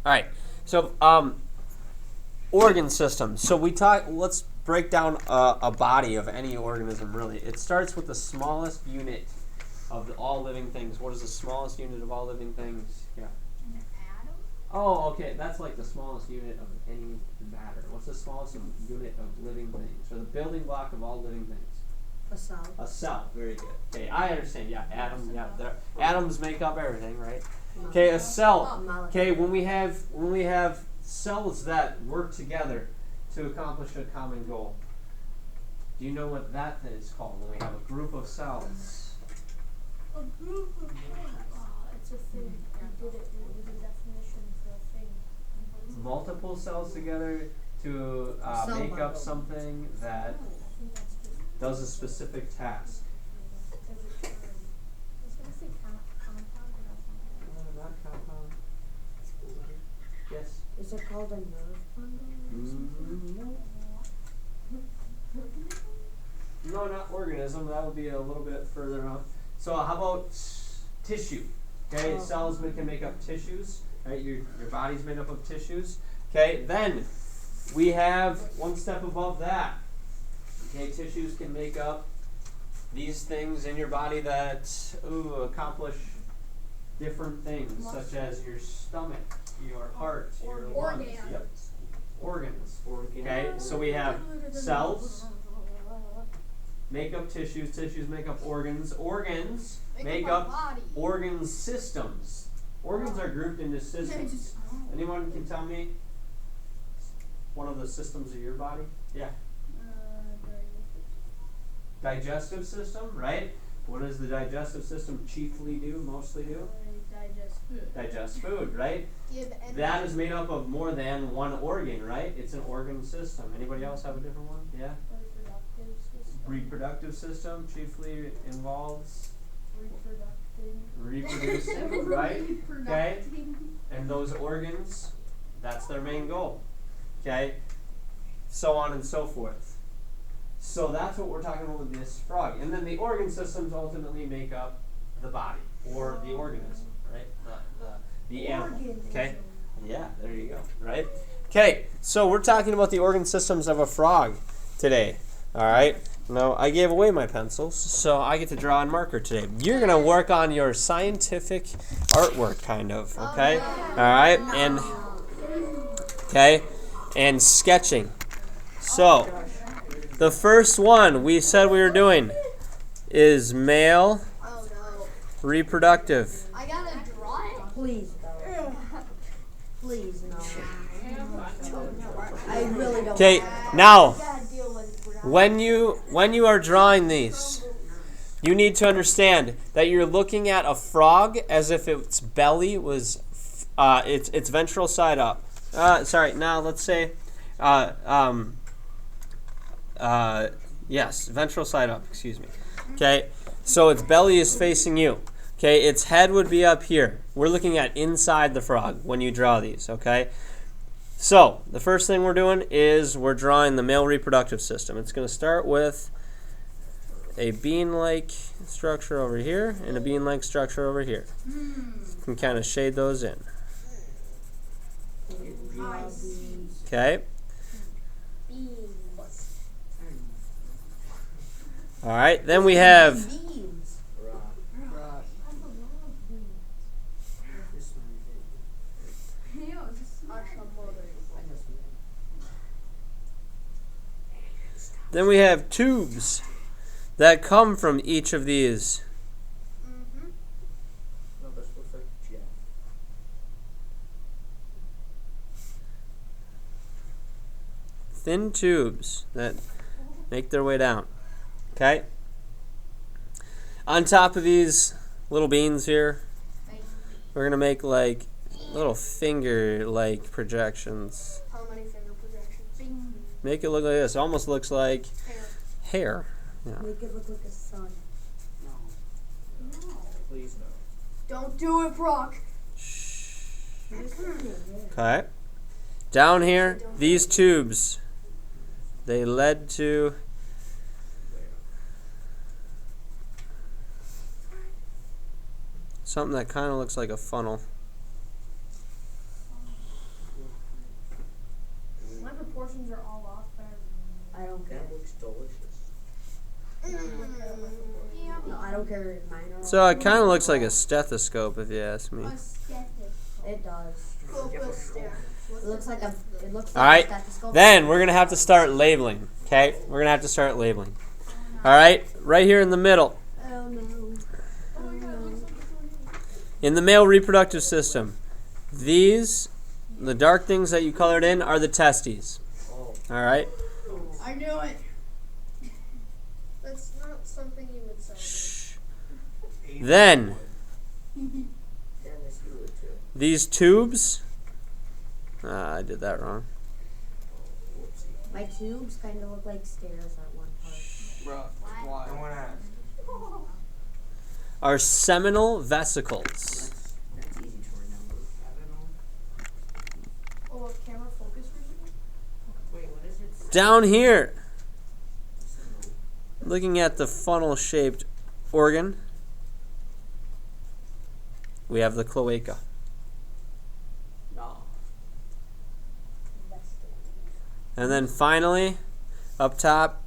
All right. So organ systems. So let's break down a body of any organism, really. It starts with the smallest unit of all living things. What is the smallest unit of all living things? Yeah. An atom? Oh, okay. That's like the smallest unit of any matter. What's the smallest unit of living things? Or the building block of all living things? A cell. A cell. Very good. Okay, I understand. Yeah, atoms. Yeah, atoms make up everything, right? Okay, a cell. Okay, when we have cells that work together to accomplish a common goal. Do you know what that is called? When we have a group of cells. A group of it's a thing. We did it. It was a definition for a thing. Multiple cells together to make up something that does a specific task. Not compound. Yes. Is it called a nerve bundle? No, not organism. That would be a little bit further on. So how about tissue? Okay, cells can make up tissues. Right, your body's made up of tissues. Okay, then we have one step above that. Okay, tissues can make up these things in your body that accomplish different things, such as your stomach, your heart, your lungs. Organs. Yep. Organs. Okay, so we have cells make up tissues, tissues make up organs, organs make up body. organ systems. Organs are grouped into systems. Anyone can tell me one of the systems of your body? Yeah. Digestive system, right? What does the digestive system chiefly do, mostly do? Digest food. Digest food, right? That is made up of more than one organ, right? It's an organ system. Anybody else have a different one? Yeah? Reproductive system chiefly involves reproducing, right? Okay? And those organs, that's their main goal. Okay? So on and so forth. So that's what we're talking about with this frog. And then the organ systems ultimately make up the body, or the organism, right? The animal. Okay? Yeah, there you go, right? Okay, so we're talking about the organ systems of a frog today. All right? Now, I gave away my pencils, so I get to draw on marker today. You're going to work on your scientific artwork, kind of, okay? All right? And sketching. So, the first one we said we were doing is male reproductive. I gotta draw it. Please, though. Please, no. I really don't. Okay, now, when you are drawing these, you need to understand that you're looking at a frog as if its belly was, its ventral side up. Now let's say, yes, ventral side up, excuse me. Okay, so its belly is facing you. Okay, its head would be up here. We're looking at inside the frog when you draw these, okay? So, the first thing we're doing is we're drawing the male reproductive system. It's going to start with a bean-like structure over here and a bean-like structure over here. You can kind of shade those in. Okay. All right, then we have tubes that come from each of these. Thin tubes that make their way down. Okay? On top of these little beans here, we're going to make like little finger-like projections. How many finger projections? Make it look like this. It almost looks like hair. Yeah. Make it look like a sun. No. Please no. Don't do it, Brock. Okay. Down here, these tubes, they led to something that kind of looks like a funnel. No, I don't care if mine are. So it kind of looks like a stethoscope, if you ask me. It does. It looks like a. It looks All like right. a stethoscope. Then we're gonna have to start labeling. Okay, we're gonna have to start labeling. All right, right here in the middle, Oh no. Oh no. in the male reproductive system, these, the dark things that you colored in, are the testes. All right. I knew it. That's not something you would say. Shh. Then these tubes. I did that wrong. My tubes kind of look like stairs at one part. Bruh, why? Are seminal vesicles. That's easy to remember. Oh, a camera focus recently? Wait, what is it? Down here, looking at the funnel-shaped organ, we have the cloaca. No. And then finally, up top,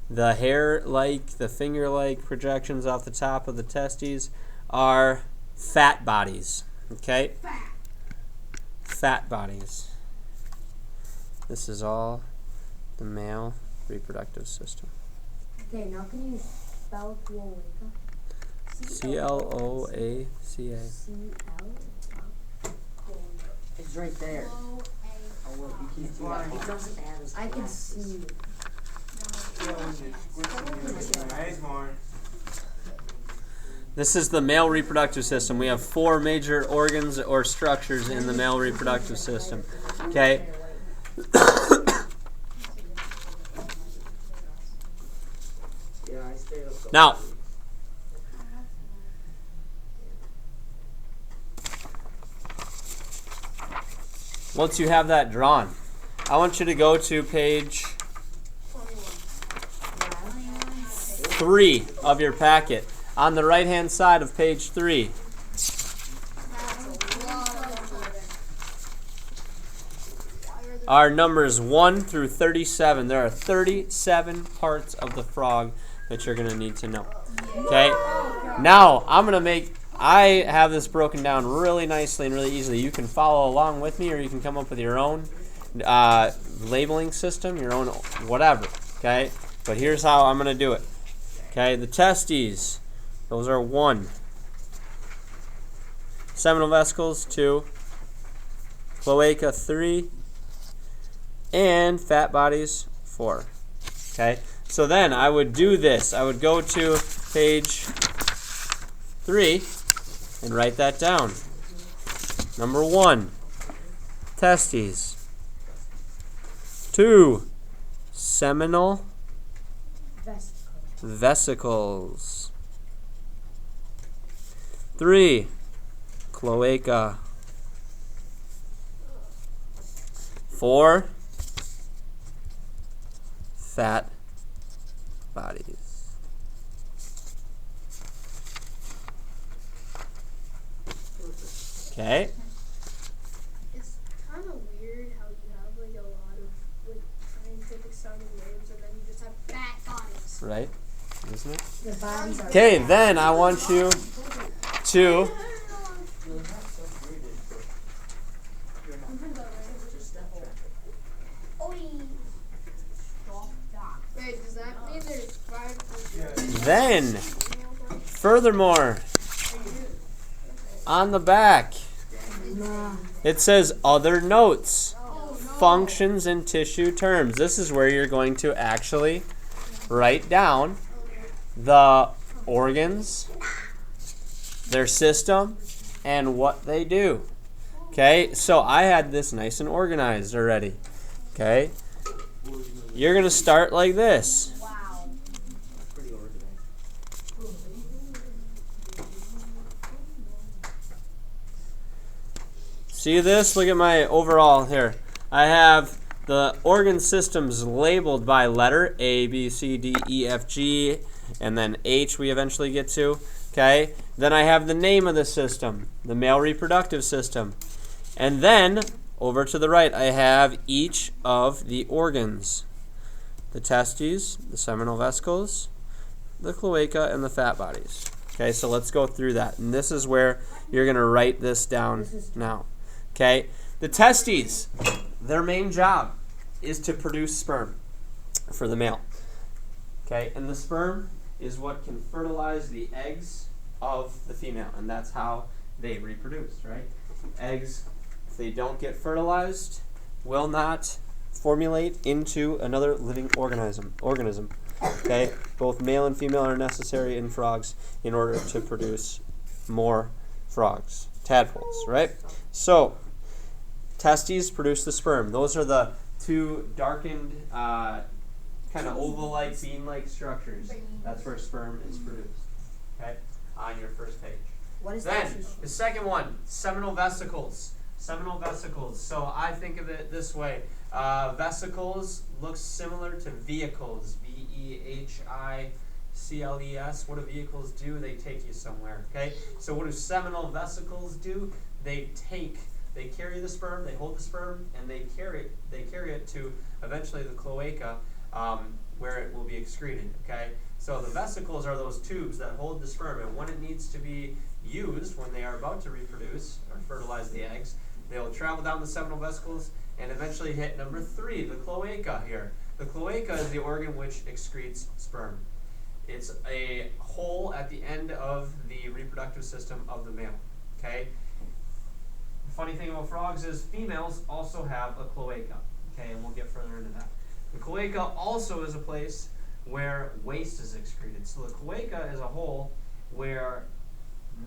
the hair-like, the finger-like projections off the top of the testes are fat bodies. Okay? Fat bodies. This is all the male reproductive system. Okay, now can you spell cloaca? C-L-O-A-C-A. C-L? It's right there. Oh, well, you can't do that. It doesn't add as I can glasses. see it. This is the male reproductive system. We have 4 major organs or structures in the male reproductive system. Okay? Yeah, I stayed up. Now, once you have that drawn, I want you to go to page 3 of your packet. On the right-hand side of page 3. Are numbers 1 through 37. There are 37 parts of the frog that you're going to need to know. Okay? Now, I have this broken down really nicely and really easily. You can follow along with me, or you can come up with your own labeling system, your own whatever. Okay? But here's how I'm going to do it. Okay? The testes, those are 1. Seminal vesicles, 2. Cloaca, 3. And fat bodies, 4. Okay? So then I would do this. I would go to page 3 and write that down. Number 1, testes. 2, seminal vesicles. 3, cloaca. 4, fat bodies. Okay. It's kind of weird how you have like a lot of like scientific sounding names and then you just have fat bodies. Right? Isn't it? The bodies are. Okay, then I want you to Wait, does that mean there's 5? then furthermore on the back it says other notes, functions and tissue terms. This is where you're going to actually write down the organs, their system, and what they do. Okay, so I had this nice and organized already. Okay, you're going to start like this. Pretty organized. See this? Look at my overall here. I have the organ systems labeled by letter A, B, C, D, E, F, G, and then H we eventually get to. Okay, then I have the name of the system, the male reproductive system. And then, over to the right, I have each of the organs. The testes, the seminal vesicles, the cloaca, and the fat bodies. Okay, so let's go through that. And this is where you're going to write this down now. Okay, the testes, their main job is to produce sperm for the male. Okay, and the sperm is what can fertilize the eggs of the female, and that's how they reproduce, right? Eggs, if they don't get fertilized, will not formulate into another living organism. Okay, both male and female are necessary in frogs in order to produce more frogs, tadpoles, right? So, testes produce the sperm. Those are the two darkened, kind of oval-like, bean-like structures. That's where sperm is produced. Okay, on your first page. What is Then that? the second one, seminal vesicles. Seminal vesicles. So I think of it this way: vesicles looks similar to vehicles. VEHICLES. What do vehicles do? They take you somewhere. Okay. So what do seminal vesicles do? They carry the sperm. They hold the sperm, and they carry it to eventually the cloaca, where it will be excreted. Okay. So the vesicles are those tubes that hold the sperm, and when it needs to be used, when they are about to reproduce or fertilize the eggs, they'll travel down the seminal vesicles and eventually hit number 3, the cloaca here. The cloaca is the organ which excretes sperm. It's a hole at the end of the reproductive system of the male. Okay. The funny thing about frogs is females also have a cloaca. Okay, and we'll get further into that. The cloaca also is a place where waste is excreted. So the cloaca is a hole where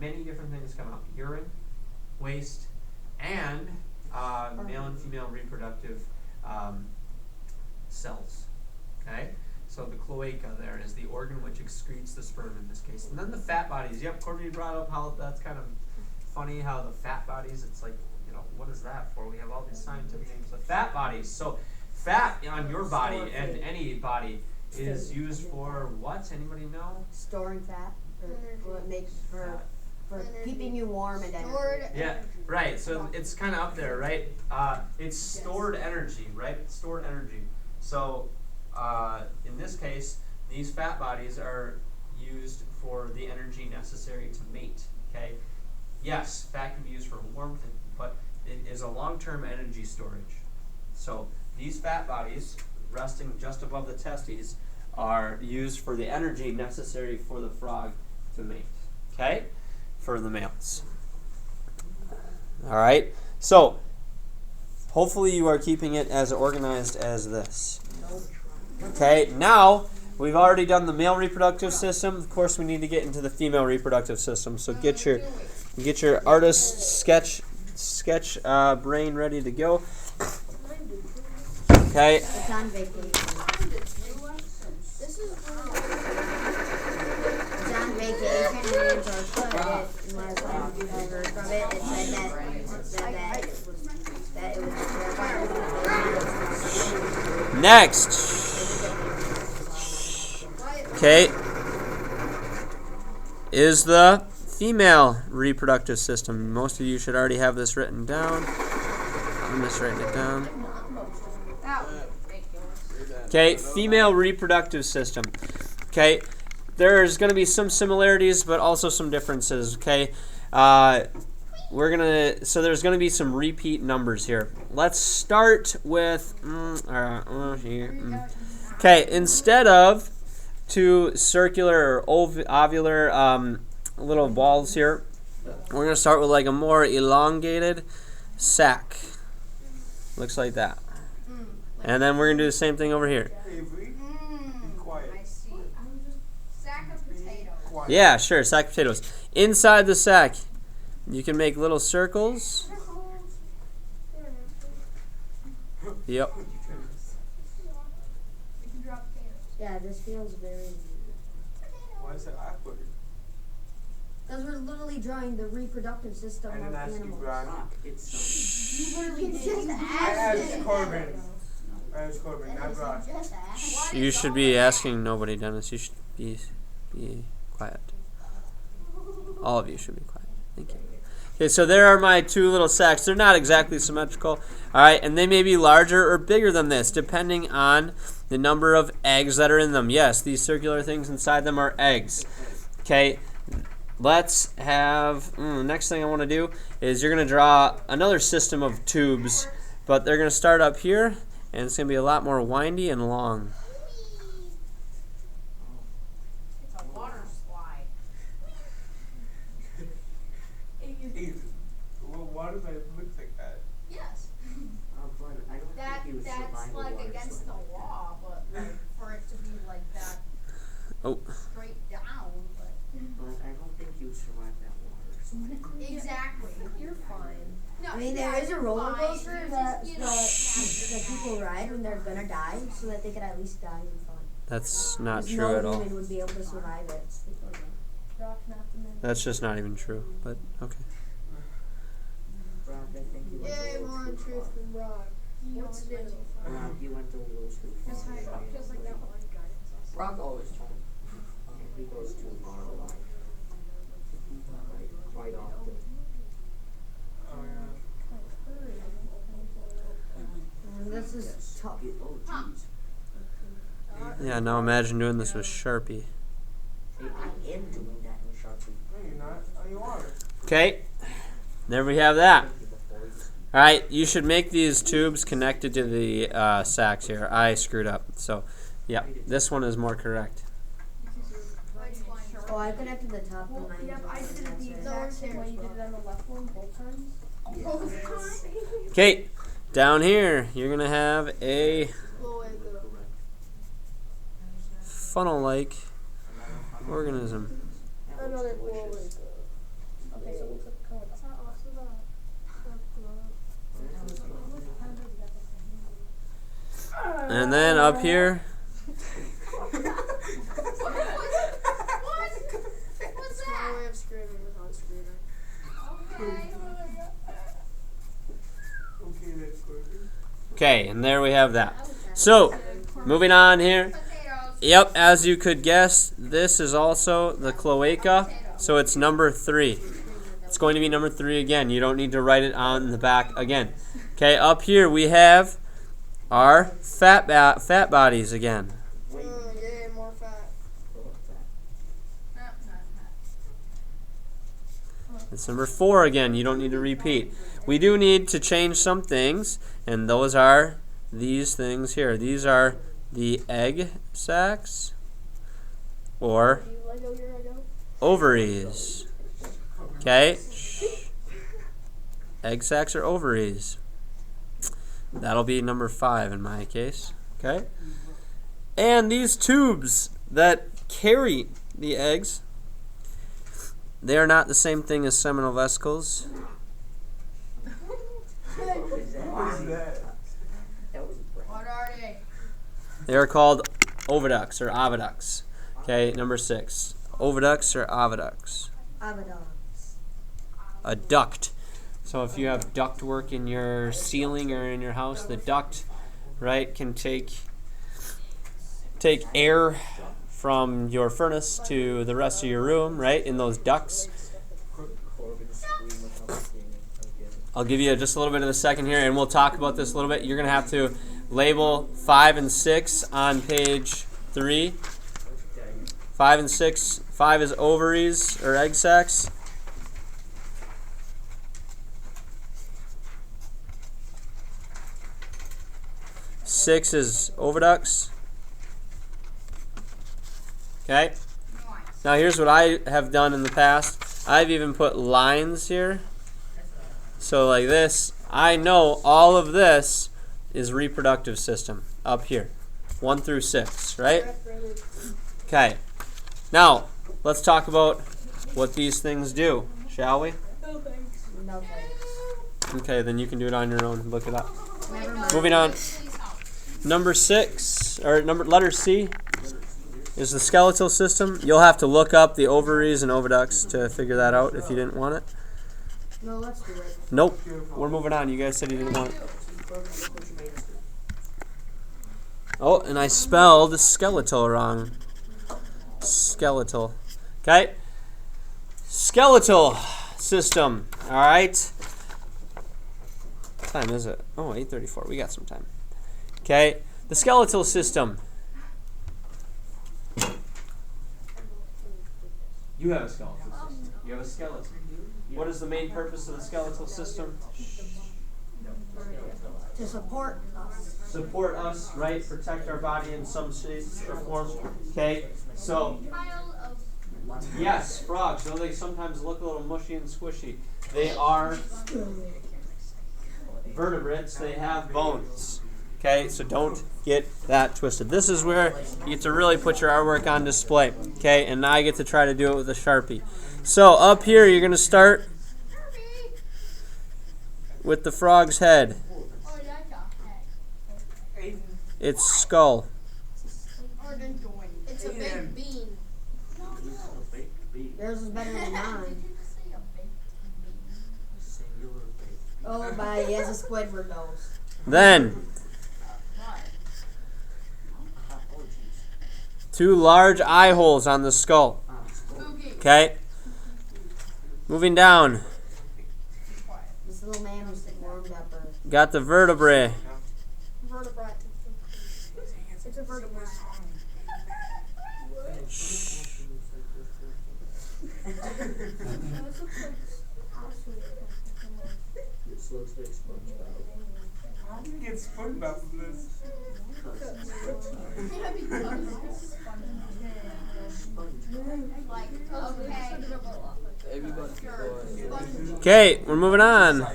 many different things come out: urine, waste, and male and female reproductive cells. Okay, so the cloaca there is the organ which excretes the sperm in this case. And then the fat bodies. Yep, Courtney brought up how that's kind of funny how the fat bodies, it's like, what is that for? We have all these scientific names. The fat bodies. So fat on your body and any body is used for what? Anybody know? Storing fat. Or it makes for keeping you warm and energy. Yeah, right. So it's kind of up there, right? It's stored energy, right? Stored energy. So in this case, these fat bodies are used for the energy necessary to mate. Okay. Yes, fat can be used for warmth, but it is a long-term energy storage. So these fat bodies, resting just above the testes, are used for the energy necessary for the frog to mate. Okay? For the males. All right? So, hopefully you are keeping it as organized as this. Okay? Now, we've already done the male reproductive system. Of course, we need to get into the female reproductive system. So get your artist sketch brain ready to go. Okay. It's on vacation. This is It's on vacation and George put it. Last time I heard from it, it said that it was Next. Okay. Is the female reproductive system. Most of you should already have this written down. I'm just writing it down. Okay, female reproductive system. Okay, there's going to be some similarities, but also some differences. Okay, so there's going to be some repeat numbers here. Let's start with okay, instead of two circular or ovular little balls here, we're going to start with like a more elongated sac. Looks like that. And then we're going to do the same thing over here. I see. Sack of potatoes. Yeah, sure, sack of potatoes. Inside the sack, you can make little circles. Yep. We can drop potatoes. Yeah, this feels very weird. Why is it awkward? Because we're literally drawing the reproductive system I of didn't ask you, animals. Brian. You literally just I asked Corbin. Not Brian. You should be asking nobody, Dennis. You should be quiet. All of you should be quiet. Thank you. Okay, so there are my two little sacs. They're not exactly symmetrical. All right, and they may be larger or bigger than this, depending on the number of eggs that are in them. Yes, these circular things inside them are eggs. Okay, let's have, next thing I want to do is you're going to draw another system of tubes, but they're going to start up here, and it's going to be a lot more windy and long. It's a water slide. Well, water looks like that. Yes. I don't think he would survive That's a like water against the slide. law, but like for it to be like that Oh, straight down, but But I don't think he would survive that water slide. exactly. You're fine. No, I mean, there yeah, is a you're roller fine. coaster You that just, that people ride when they're gonna die, so that they could at least die in fun. that's not 'Cause true no at all. human would be able to survive it. That's just not even true, but okay. Rob, I think you went a Yay, little more too truth far. than Rob. What's new? Rob, you went a little too far. Just like that one guy. Rob always tries. He goes too far. Quite often. Oh yeah. This is tough. Oh, jeez. Yeah, now imagine doing this with Sharpie. Hey, I am doing that in Sharpie. No, you're not. Oh, you are. Okay, there we have that. All right, you should make these tubes connected to the sacs here. I screwed up, so yeah, this one is more correct. Oh, I connected the top to mine. Yep, I did it the exact same way you did it on the left one both times. Okay, down here you're gonna have a funnel-like organism. Another cloaca. Okay, so it looks like a cone. That's not also And then up here, What's my way of screaming without screaming. Okay, that's good. okay, and there we have that. So, moving on here. Potatoes. Yep, as you could guess, this is also the cloaca, so it's number 3. It's going to be number 3 again. You don't need to write it on the back again. Okay, up here we have our fat bodies again. Yay, more fat. It's number 4 again. You don't need to repeat. We do need to change some things, and those are these things here. These are the egg sacs or Do you Lego your Lego? ovaries. Okay? Egg sacs or ovaries. That'll be number 5 in my case. Okay? And these tubes that carry the eggs, they are not the same thing as seminal vesicles. What is that? What are they? They are called oviducts or oviducts. Okay, number 6. Oviducts or oviducts. Abaddons. A duct. So if you have duct work in your ceiling or in your house, the duct, right, can take air from your furnace to the rest of your room, right, in those ducts. I'll give you just a little bit of a second here, and we'll talk about this a little bit. You're going to have to label 5 and 6 on page 3. 5 and 6. 5 is ovaries or egg sacs. 6 is oviducts. Okay. Now here's what I have done in the past. I've even put lines here. So like this, I know all of this is reproductive system up here. 1 through 6, right? Okay. Now, let's talk about what these things do, shall we? No thanks. Okay, then you can do it on your own. Look it up. Never mind. Moving on. Number 6, or letter C, is the skeletal system. You'll have to look up the ovaries and oviducts to figure that out if you didn't want it. No, let's do it. Nope. We're moving on. You guys said you didn't want it. Oh, and I spelled skeletal wrong. Skeletal. Okay? Skeletal system. All right. What time is it? Oh, 8:34. We got some time. Okay. The skeletal system. You have a skeletal system. You have a skeleton. What is the main purpose of the skeletal system? To support us. Support us, right? Protect our body in some shape or form. Okay. So, yes, frogs. Though they sometimes look a little mushy and squishy, they are vertebrates. They have bones. Okay, so don't get that twisted. This is where you get to really put your artwork on display. Okay, and now I get to try to do it with a Sharpie. So up here, you're going to start with the frog's head. Its skull. It's a big bean. Yours is better than mine. Singular bait. Oh, but he has a Squidward nose. Then, Oh, jeez. 2 large eye holes on the skull. Okay. Moving down, This little man was warmed up. got the vertebrae. Vertebrate. It's a vertebrate. This looks like SpongeBob. How do you get SpongeBob from this? Okay, we're moving on. I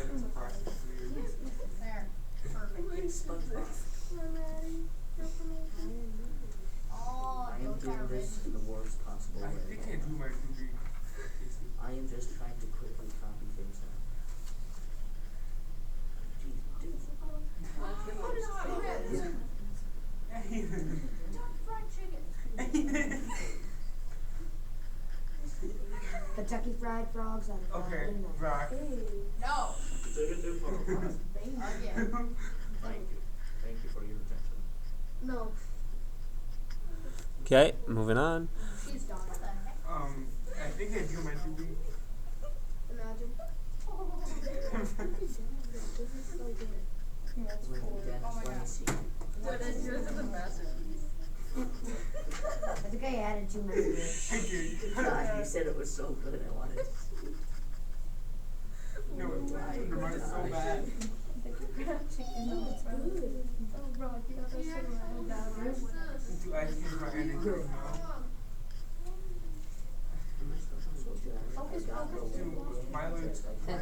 am doing this in the worst possible I way. think I drew my movie. I am just trying to quickly copy things now. Kentucky Fried Frogs out of Okay, rock. No. Thank you. Thank you for your attention. No, Okay, moving on. she's done. I think I drew my movie. Imagine. I think I added too many. Thank you. God, you said it was so good. I wanted to see. No, mine's so bad. Do I see my ending now? Milo looks like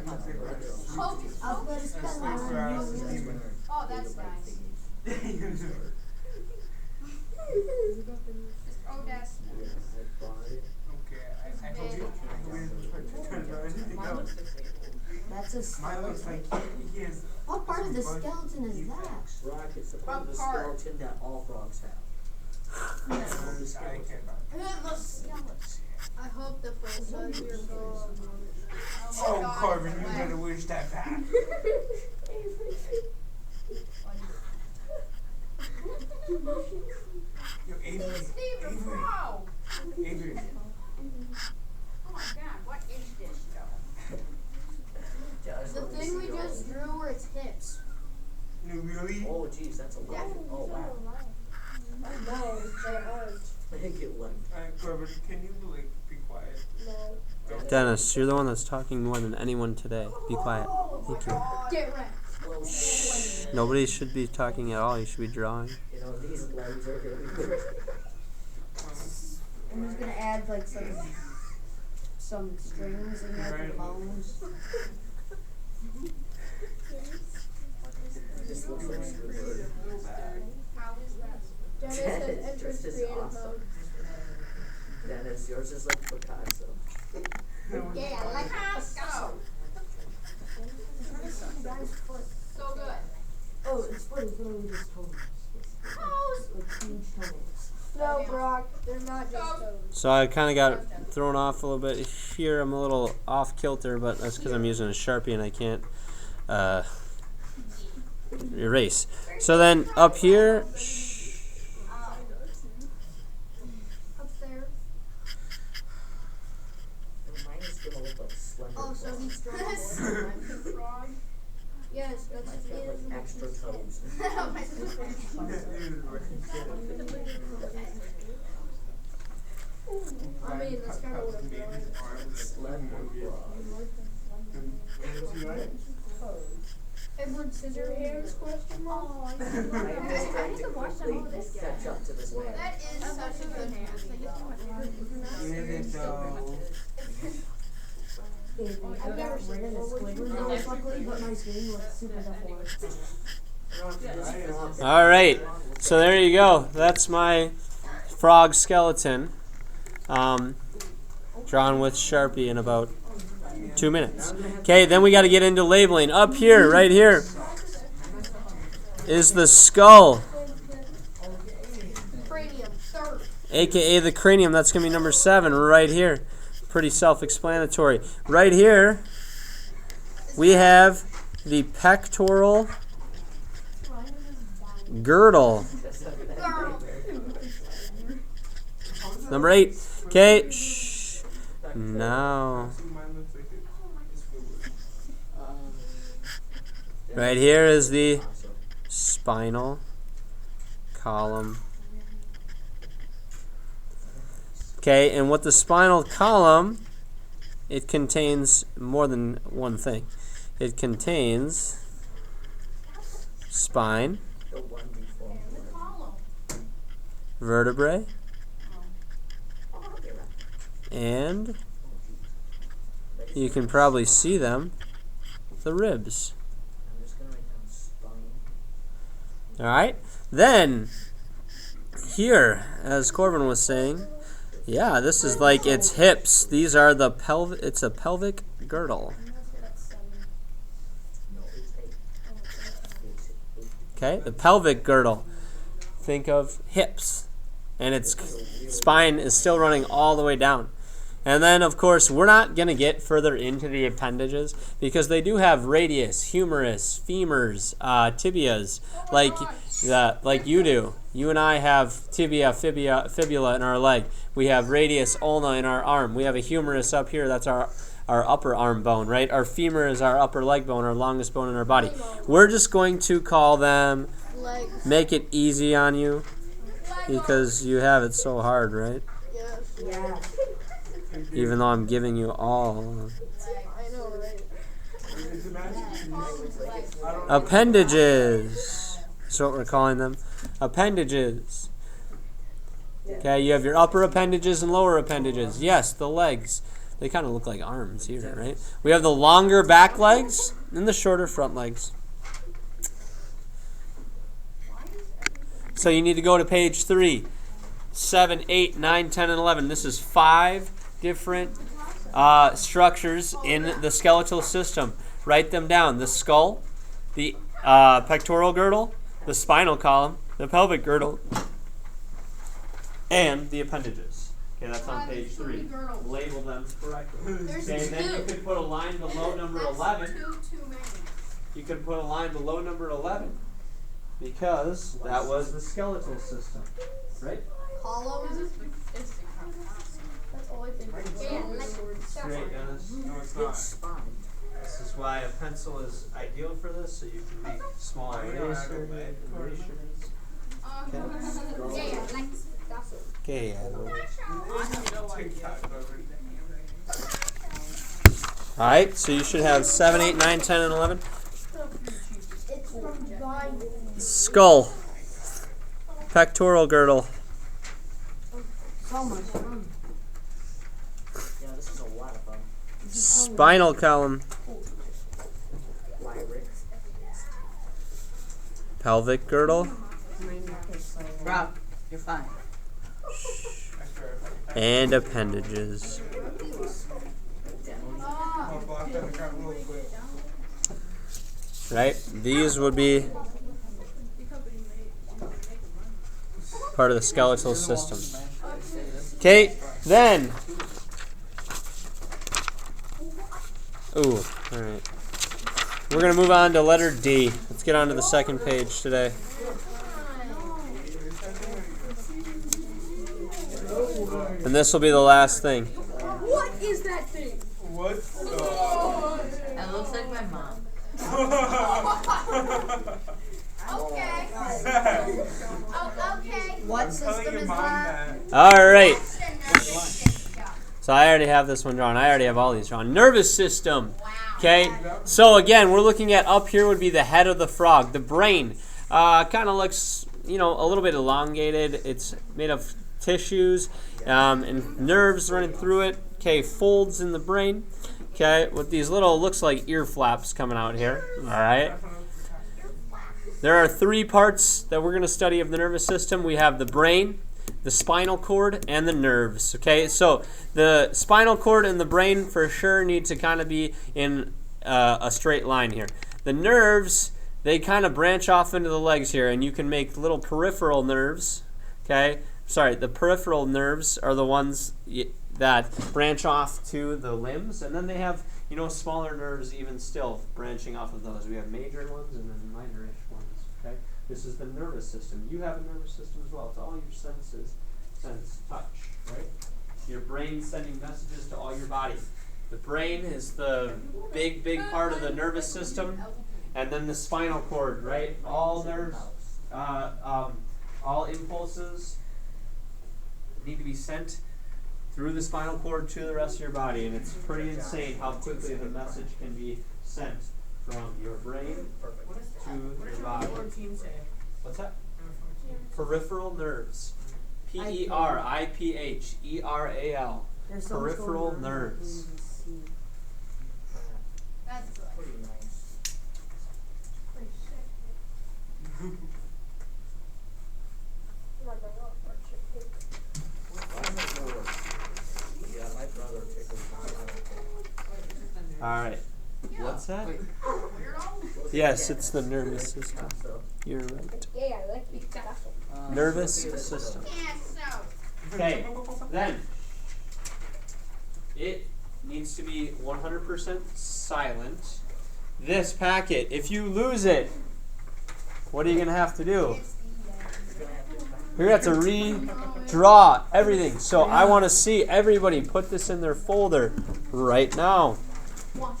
I'll put a spell on you. Oh, that's nice. Oh, that's Yeah, I bought it. Okay, I hope it turns out anything else. That's a Mine looks skeleton. like he has. What part of the skeleton is that? Frog is the part of the What part? skeleton that all frogs have. It's on the I skeleton. cannot. I hope the full size here goes. Oh, Corbin, you better wish that back. Yo, Avery. Stephen Avery. Frog. Avery. Oh my God, what is this though? The thing we just drew were its hips. No, really? Oh, jeez, that's a lot. Oh, wow. No, they aren't. Get one. Corbin, can you, like, be quiet? No. Dennis, you're the one that's talking more than anyone today. Be quiet. Thank you. Get wrecked. Well, shh. Nobody should be talking at all. You should be drawing. You know, these legs are everywhere. I'm just gonna add like some strings in there for the bones. This looks like Squidward. How is that? Dennis Dennis, has yours entered is creative awesome. mode. Dennis, yours is like Picasso. Yeah, like Picasso. So good. Oh, it's funny, it's literally just toes. Like huge toes. No, Brock, they're not just toes. So I kind of got thrown off a little bit here. I'm a little off kilter, but that's because I'm using a Sharpie and I can't erase. So then up here, Up there. Mine is gonna Oh, so he's strong. Frog. Yes, that's Might have like extra toes. I mean, that's kind of what I'm doing. Edward Scissorhands question mark? I am just trying to quickly catch up to this man. That is such a good movie. I've never ran a Squidward house luckily, but my screen was super deformed. All right, so there you go. That's my frog skeleton, drawn with Sharpie in about 2 minutes. Okay, then we got to get into labeling. Up here, right here, is the skull, Cranium, third. aka the cranium. That's gonna be number 7 right here. Pretty self-explanatory. Right here, we have the pectoral girdle. Girl. Number 8. Okay. Shh. Now, right here is the spinal column. Okay, and what the spinal column, it contains more than one thing. It contains spine, vertebrae, and you can probably see them, the ribs. I'm just gonna write down spine. Alright, then here, as Corbin was saying, yeah, this is like its hips. These are the pelvic, it's a pelvic girdle. No, it's 8. It's 8. Okay, the pelvic girdle. Think of hips. And its spine is still running all the way down. And then, of course, we're not going to get further into the appendages because they do have radius, humerus, femurs, tibias, like you do. You and I have tibia, fibula in our leg. We have radius, ulna in our arm. We have a humerus up here. That's our upper arm bone, right? Our femur is our upper leg bone, our longest bone in our body. We're just going to call them, Legs. make it easy on you because you have it so hard, right? Yes. Yeah. Even though I'm giving you all. I know, right? Appendages. That's what we're calling them. Appendages. Okay, you have your upper appendages and lower appendages. Yes, the legs. They kind of look like arms here, right? We have the longer back legs and the shorter front legs. So you need to go to page 3, 7, 8, 9, 10, and 11. This is 5 different structures in the skeletal system. Write them down. The skull, the pectoral girdle, the spinal column, the pelvic girdle, and the appendages. Okay, that's on page 3. Label them correctly. Okay, then you could put a line below number 11. Too many. You could put a line below number 11 because that was the skeletal system, right? Columns. That's all I think. Straight, Dennis. No, it's It's not. spine. This is why a pencil is ideal for this, so you can make small erasers. Okay, alright, so you should have 7, 8, 9, 10, and 11. Skull. Pectoral girdle. So much fun. Yeah, this is a lot of fun. Spinal column. Lyric. Pelvic girdle. Rob, you're fine. And appendages. Right? These would be part of the skeletal system. Okay, then. Ooh, alright. We're going to move on to letter D. Let's get on to the second page today. And this will be the last thing. What is that thing? What? Okay. Oh, okay. What system is that? All right. That's the nervous system. So I already have this one drawn. I already have all these drawn. Nervous system. Wow. Okay. So again, we're looking at up here would be the head of the frog. The brain kind of looks, you know, a little bit elongated. It's made of tissues and nerves running through it. Okay. Folds in the brain. Okay. With these little, looks like ear flaps coming out here. All right. There are three parts that we're going to study of the nervous system. We have the brain, the spinal cord, and the nerves. Okay, so the spinal cord and the brain for sure need to kind of be in a straight line here. The nerves, they kind of branch off into the legs here, and you can make little peripheral nerves. Okay, sorry, the peripheral nerves are the ones that branch off to the limbs, and then they have, you know, smaller nerves even still branching off of those. We have major ones and then minor-ish ones. Okay, this is the nervous system. You have a nervous system as well. It's all your senses. Sense touch, right? Your brain sending messages to all your body. The brain is the big part of the nervous system, and then the spinal cord, right? All nerves, all impulses need to be sent through the spinal cord to the rest of your body, and it's pretty insane how quickly the message can be sent from your brain to your body. What's that? Peripheral nerves. Peripheral. Peripheral nerves. That's good. Pretty nice. Yeah, my brother tickles All right. What's that? Yes, it's the nervous system. You're right. Yeah, I like these stuff. Nervous system. Yeah, so. Okay, then it needs to be 100% silent. This packet, if you lose it, what are you going to have to do? You're going to have to redraw everything. So I want to see everybody put this in their folder right now. Watch